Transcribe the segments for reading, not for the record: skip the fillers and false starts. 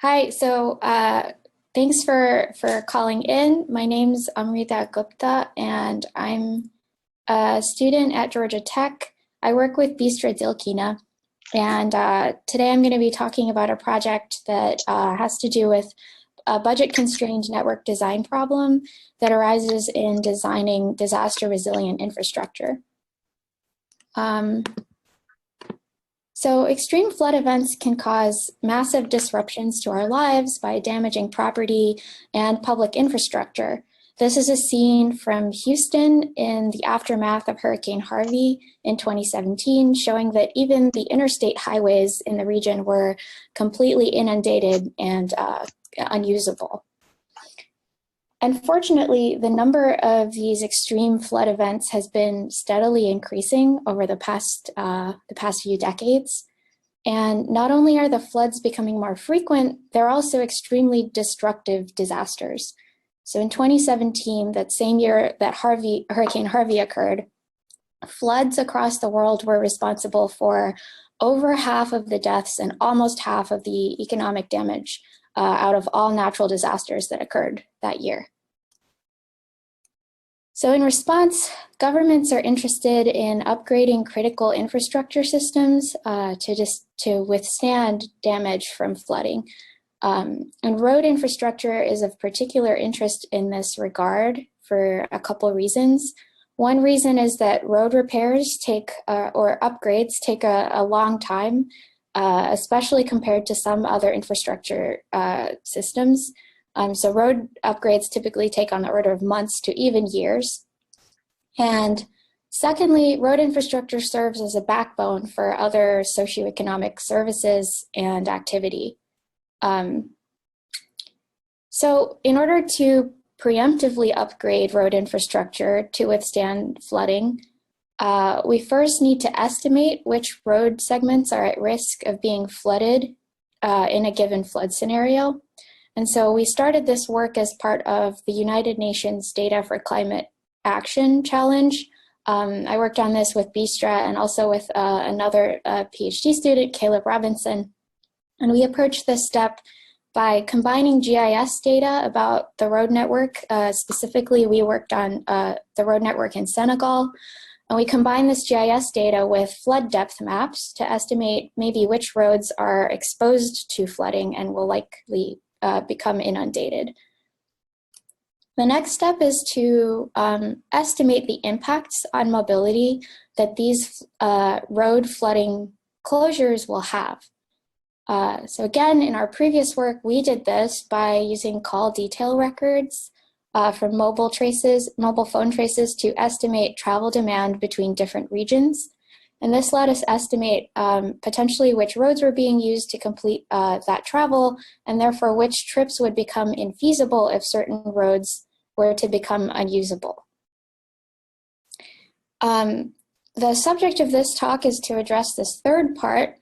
Hi, thanks for calling in. My name's Amrita Gupta, and I'm a student at Georgia Tech. I work with Bistra Dilkina, and today I'm going to be talking about a project that has to do with a budget-constrained network design problem that arises in designing disaster-resilient infrastructure. So extreme flood events can cause massive disruptions to our lives by damaging property and public infrastructure. This is a scene from Houston in the aftermath of Hurricane Harvey in 2017, showing that even the interstate highways in the region were completely inundated and unusable. Unfortunately, the number of these extreme flood events has been steadily increasing over the past few decades. And not only are the floods becoming more frequent, they're also extremely destructive disasters. So in 2017, that same year that Hurricane Harvey occurred, floods across the world were responsible for over half of the deaths and almost half of the economic damage out of all natural disasters that occurred that year. So in response, governments are interested in upgrading critical infrastructure systems to withstand damage from flooding. And road infrastructure is of particular interest in this regard for a couple reasons. One reason is that road repairs or upgrades take a long time, especially compared to some other infrastructure systems. So road upgrades typically take on the order of months to even years. And secondly, road infrastructure serves as a backbone for other socioeconomic services and activity. So in order to preemptively upgrade road infrastructure to withstand flooding, we first need to estimate which road segments are at risk of being flooded in a given flood scenario. And so we started this work as part of the United Nations Data for Climate Action Challenge. I worked on this with Bistra and also with another PhD student, Caleb Robinson. And we approached this step by combining GIS data about the road network. Specifically, we worked on the road network in Senegal. And we combined this GIS data with flood depth maps to estimate maybe which roads are exposed to flooding and will likely become inundated. The next step is to estimate the impacts on mobility that these road flooding closures will have. So again, in our previous work, we did this by using call detail records from mobile phone traces to estimate travel demand between different regions. And this let us estimate potentially which roads were being used to complete that travel, and therefore which trips would become infeasible if certain roads were to become unusable. The subject of this talk is to address this third part,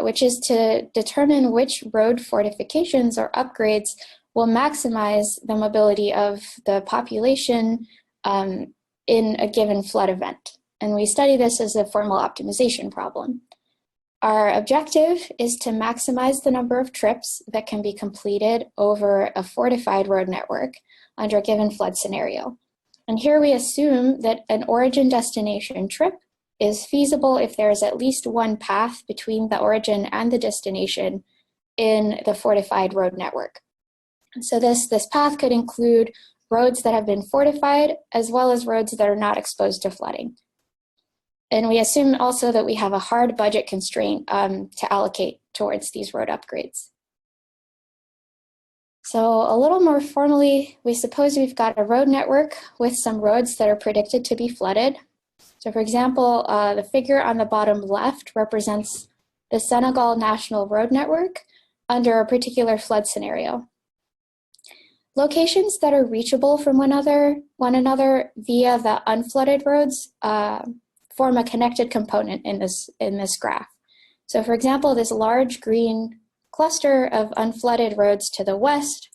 which is to determine which road fortifications or upgrades will maximize the mobility of the population in a given flood event. And we study this as a formal optimization problem. Our objective is to maximize the number of trips that can be completed over a fortified road network under a given flood scenario. And here we assume that an origin-destination trip is feasible if there is at least one path between the origin and the destination in the fortified road network. So this path could include roads that have been fortified as well as roads that are not exposed to flooding. And we assume also that we have a hard budget constraint to allocate towards these road upgrades. So a little more formally, we suppose we've got a road network with some roads that are predicted to be flooded. So for example, the figure on the bottom left represents the Senegal National Road Network under a particular flood scenario. Locations that are reachable from one another via the unflooded roads form a connected component in this graph. So for example, this large green cluster of unflooded roads to the west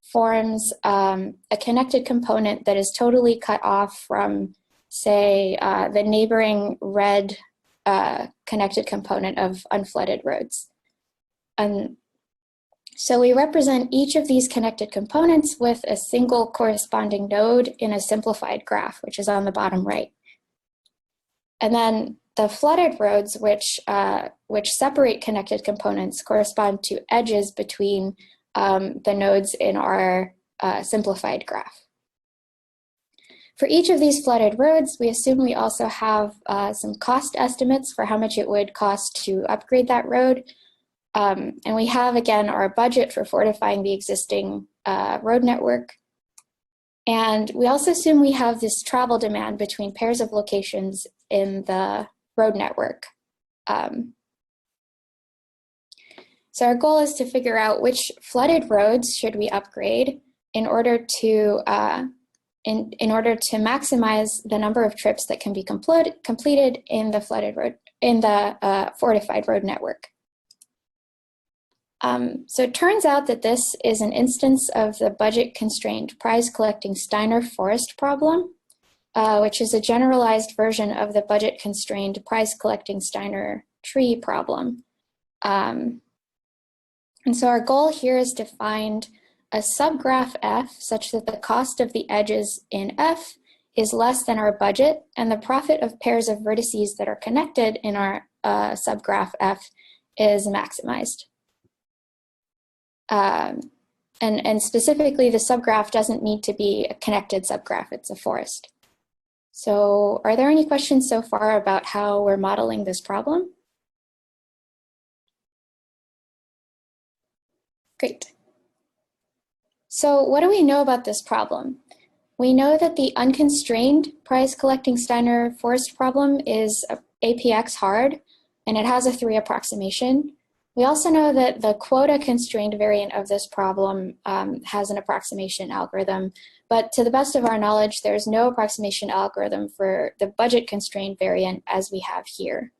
forms a connected component that is totally cut off from, say, the neighboring red connected component of unflooded roads. And So we represent each of these connected components with a single corresponding node in a simplified graph, which is on the bottom right. And then the flooded roads, which separate connected components, correspond to edges between the nodes in our simplified graph. For each of these flooded roads, we assume we also have some cost estimates for how much it would cost to upgrade that road. And we have, again, our budget for fortifying the existing road network. And we also assume we have this travel demand between pairs of locations in the road network. So our goal is to figure out which flooded roads should we upgrade in order to maximize the number of trips that can be completed in the flooded road, in the fortified road network. So it turns out that this is an instance of the budget-constrained prize-collecting Steiner forest problem, which is a generalized version of the budget-constrained prize-collecting Steiner tree problem. And so our goal here is to find a subgraph F such that the cost of the edges in F is less than our budget, and the profit of pairs of vertices that are connected in our subgraph F is maximized. And specifically, the subgraph doesn't need to be a connected subgraph, it's a forest. So are there any questions so far about how we're modeling this problem? Great. So what do we know about this problem? We know that the unconstrained prize-collecting Steiner forest problem is APX hard, and it has a 3 approximation. We also know that the quota-constrained variant of this problem has an approximation algorithm, but to the best of our knowledge, there's no approximation algorithm for the budget-constrained variant as we have here.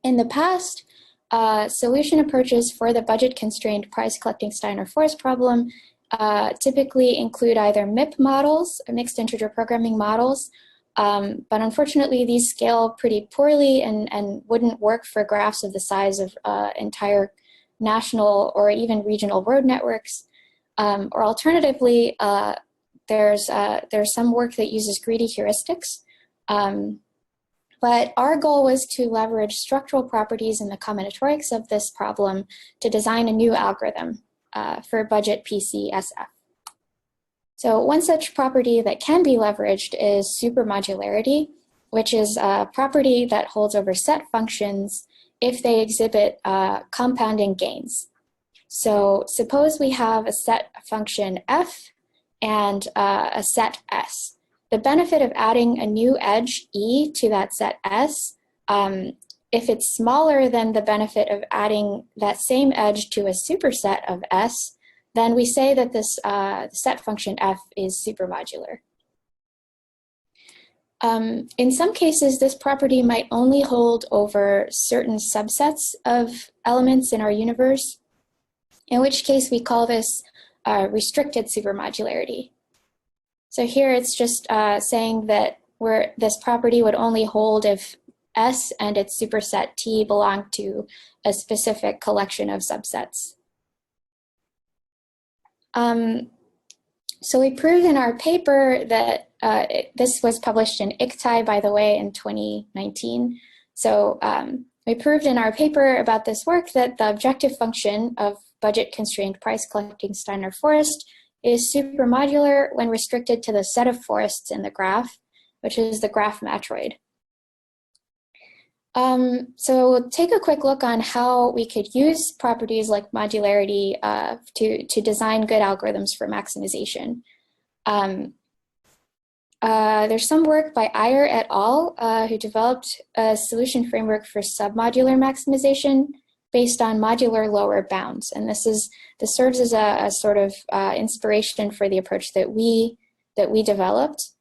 In the past, solution approaches for the budget-constrained prize-collecting Steiner forest problem typically include either MIP models, mixed integer programming models, but unfortunately these scale pretty poorly and wouldn't work for graphs of the size of entire national or even regional road networks. Or alternatively, there's some work that uses greedy heuristics. But our goal was to leverage structural properties in the combinatorics of this problem to design a new algorithm for Budget-PCSF. So one such property that can be leveraged is supermodularity, which is a property that holds over set functions if they exhibit compounding gains. So suppose we have a set function f and a set s. The benefit of adding a new edge e to that set s, if it's smaller than the benefit of adding that same edge to a superset of s, then we say that this set function f is supermodular. In some cases, this property might only hold over certain subsets of elements in our universe, in which case we call this restricted supermodularity. So here it's just saying that this property would only hold if S and its superset T belong to a specific collection of subsets. So we proved in our paper that this was published in ICTI, by the way, in 2019. So we proved in our paper about this work that the objective function of budget-constrained price-collecting Steiner forest is supermodular when restricted to the set of forests in the graph, which is the graph matroid. So we'll take a quick look on how we could use properties like modularity to design good algorithms for maximization. There's some work by Iyer et al. Who developed a solution framework for submodular maximization based on modular lower bounds. And this serves as a sort of inspiration for the approach that we developed.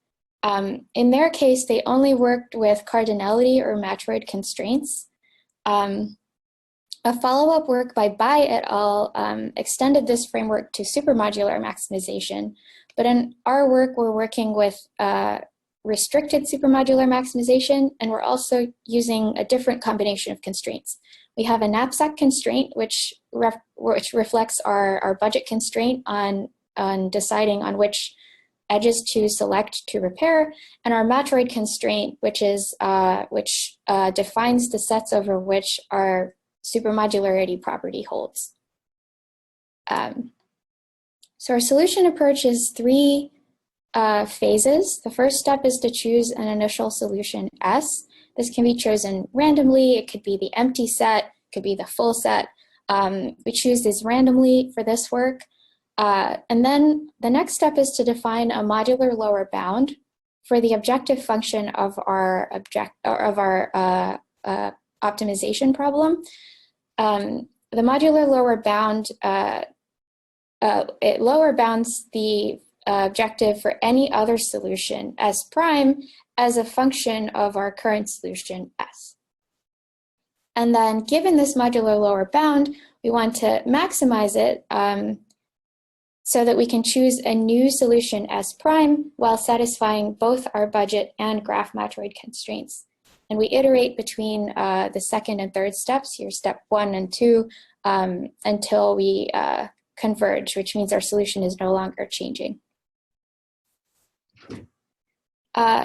In their case, they only worked with cardinality or matroid constraints. A follow-up work by Bai et al. Extended this framework to supermodular maximization. But in our work, we're working with restricted supermodular maximization, and we're also using a different combination of constraints. We have a knapsack constraint, which reflects our budget constraint on deciding on which edges to select to repair, and our matroid constraint, which defines the sets over which our supermodularity property holds. So our solution approach is three phases. The first step is to choose an initial solution S. This can be chosen randomly. It could be the empty set, it could be the full set. We choose these randomly for this work. And then the next step is to define a modular lower bound for the objective function of our optimization problem. The modular lower bound, it lower bounds the objective for any other solution S prime as a function of our current solution S. And then given this modular lower bound, we want to maximize it so that we can choose a new solution S prime while satisfying both our budget and graph matroid constraints. And we iterate between the second and third steps, here step 1 and 2, until we converge, which means our solution is no longer changing.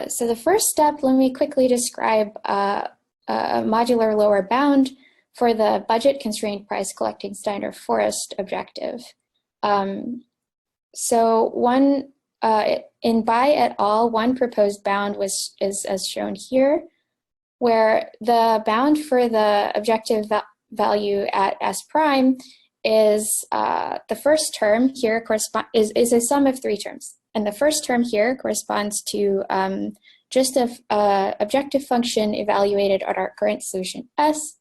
So the first step, let me quickly describe a modular lower bound for the budget constrained price collecting Steiner forest objective. So in Bai et al., one proposed bound is as shown here, where the bound for the objective value at S prime is the first term here is a sum of 3 terms. And the first term here corresponds to just an objective function evaluated at our current solution S.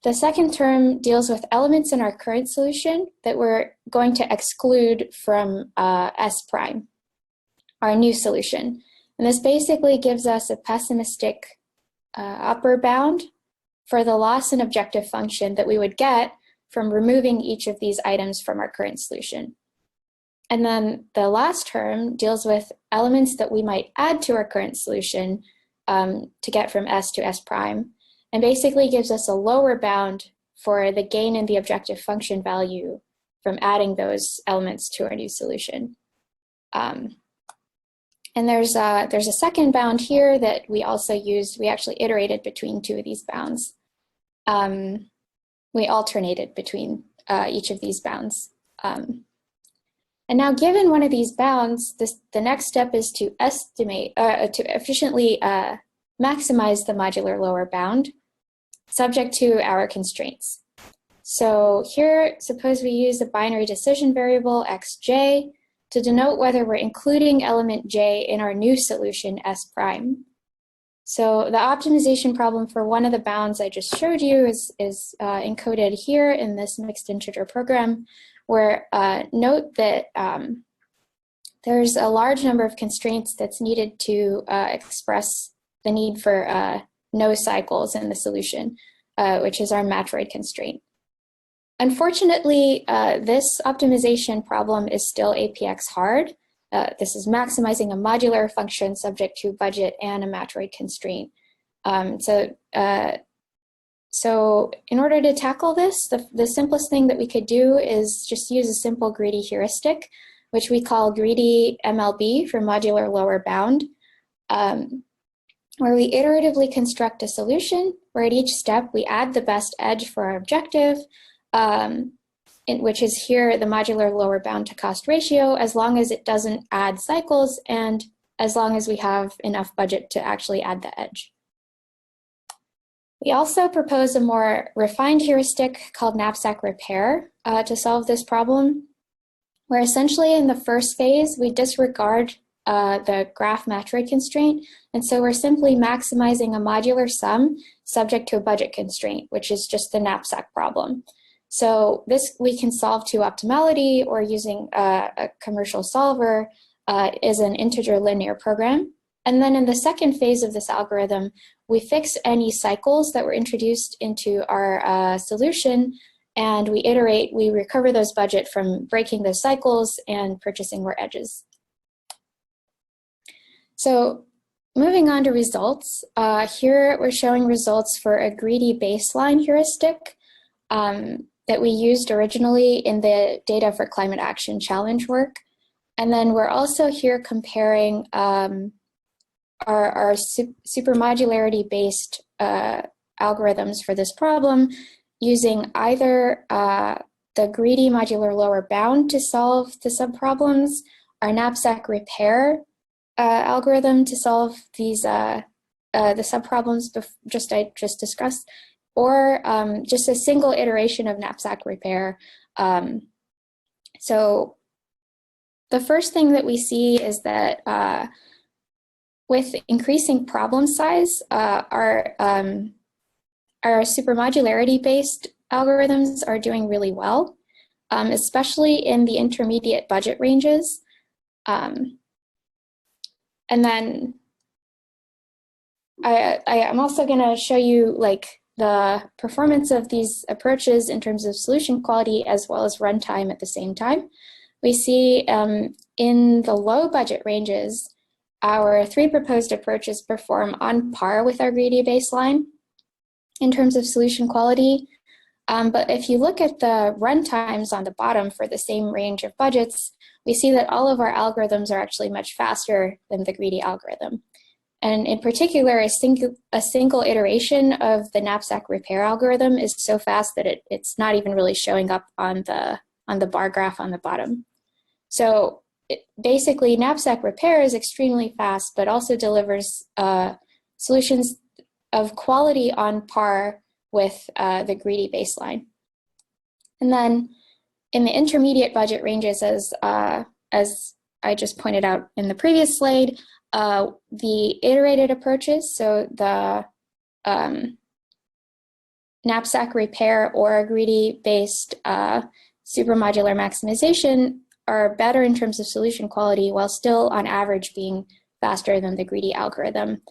The second term deals with elements in our current solution that we're going to exclude from S prime, our new solution. And this basically gives us a pessimistic upper bound for the loss in objective function that we would get from removing each of these items from our current solution. And then the last term deals with elements that we might add to our current solution to get from S to S prime, and basically gives us a lower bound for the gain in the objective function value from adding those elements to our new solution. And there's a second bound here that we also used. We actually iterated between 2 of these bounds. We alternated between each of these bounds. And now, given one of these bounds, the next step is to estimate, to efficiently maximize the modular lower bound, subject to our constraints. So here, suppose we use a binary decision variable xj to denote whether we're including element j in our new solution S prime. So the optimization problem for one of the bounds I just showed you is encoded here in this mixed integer program, where note that there's a large number of constraints that's needed to express the need for no cycles in the solution, which is our matroid constraint. Unfortunately, this optimization problem is still APX hard. This is maximizing a modular function subject to budget and a matroid constraint. So in order to tackle this, the simplest thing that we could do is just use a simple greedy heuristic, which we call greedy MLB for modular lower bound, where we iteratively construct a solution where at each step we add the best edge for our objective, which is here the modular lower bound to cost ratio, as long as it doesn't add cycles and as long as we have enough budget to actually add the edge. We also propose a more refined heuristic called knapsack repair to solve this problem, where essentially in the first phase we disregard the graph matroid constraint, and so we're simply maximizing a modular sum subject to a budget constraint, which is just the knapsack problem. So this we can solve to optimality, or using a commercial solver is an integer linear program. And then in the second phase of this algorithm, we fix any cycles that were introduced into our solution, and we iterate, we recover those budget from breaking those cycles and purchasing more edges. So moving on to results. Here we're showing results for a greedy baseline heuristic that we used originally in the Data for Climate Action Challenge work. And then we're also here comparing our supermodularity-based algorithms for this problem using either the greedy modular lower bound to solve the subproblems, our knapsack repair algorithm to solve these the subproblems I just discussed, or just a single iteration of knapsack repair. So the first thing that we see is that with increasing problem size, our supermodularity-based algorithms are doing really well, especially in the intermediate budget ranges. And then I'm also going to show you like the performance of these approaches in terms of solution quality as well as runtime at the same time. We see in the low budget ranges, our 3 proposed approaches perform on par with our greedy baseline in terms of solution quality. But if you look at the runtimes on the bottom for the same range of budgets, we see that all of our algorithms are actually much faster than the greedy algorithm. And in particular, a single iteration of the knapsack repair algorithm is so fast that it's not even really showing up on the bar graph on the bottom. So basically, knapsack repair is extremely fast, but also delivers solutions of quality on par with the greedy baseline. And then in the intermediate budget ranges, as I just pointed out in the previous slide, the iterated approaches, so the knapsack repair or a greedy-based supermodular maximization are better in terms of solution quality while still on average being faster than the greedy algorithm.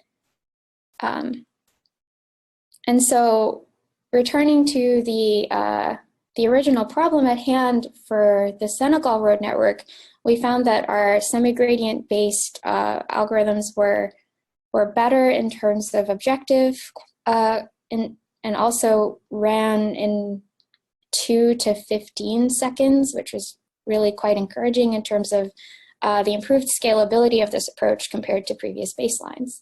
And so returning to the original problem at hand for the Senegal road network, we found that our semi-gradient based algorithms were better in terms of objective and also ran in 2 to 15 seconds, which was really quite encouraging in terms of the improved scalability of this approach compared to previous baselines.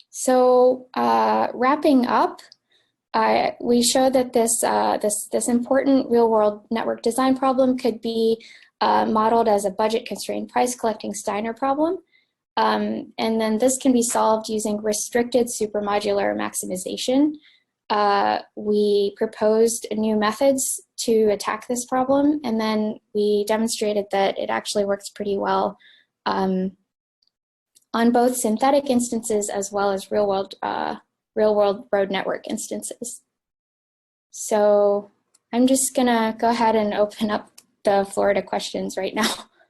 So wrapping up, we showed that this important real-world network design problem could be modeled as a budget-constrained price-collecting Steiner problem. And then this can be solved using restricted supermodular maximization. We proposed new methods to attack this problem, and then we demonstrated that it actually works pretty well on both synthetic instances as well as real-world road network instances. So I'm just gonna go ahead and open up the floor to questions right now.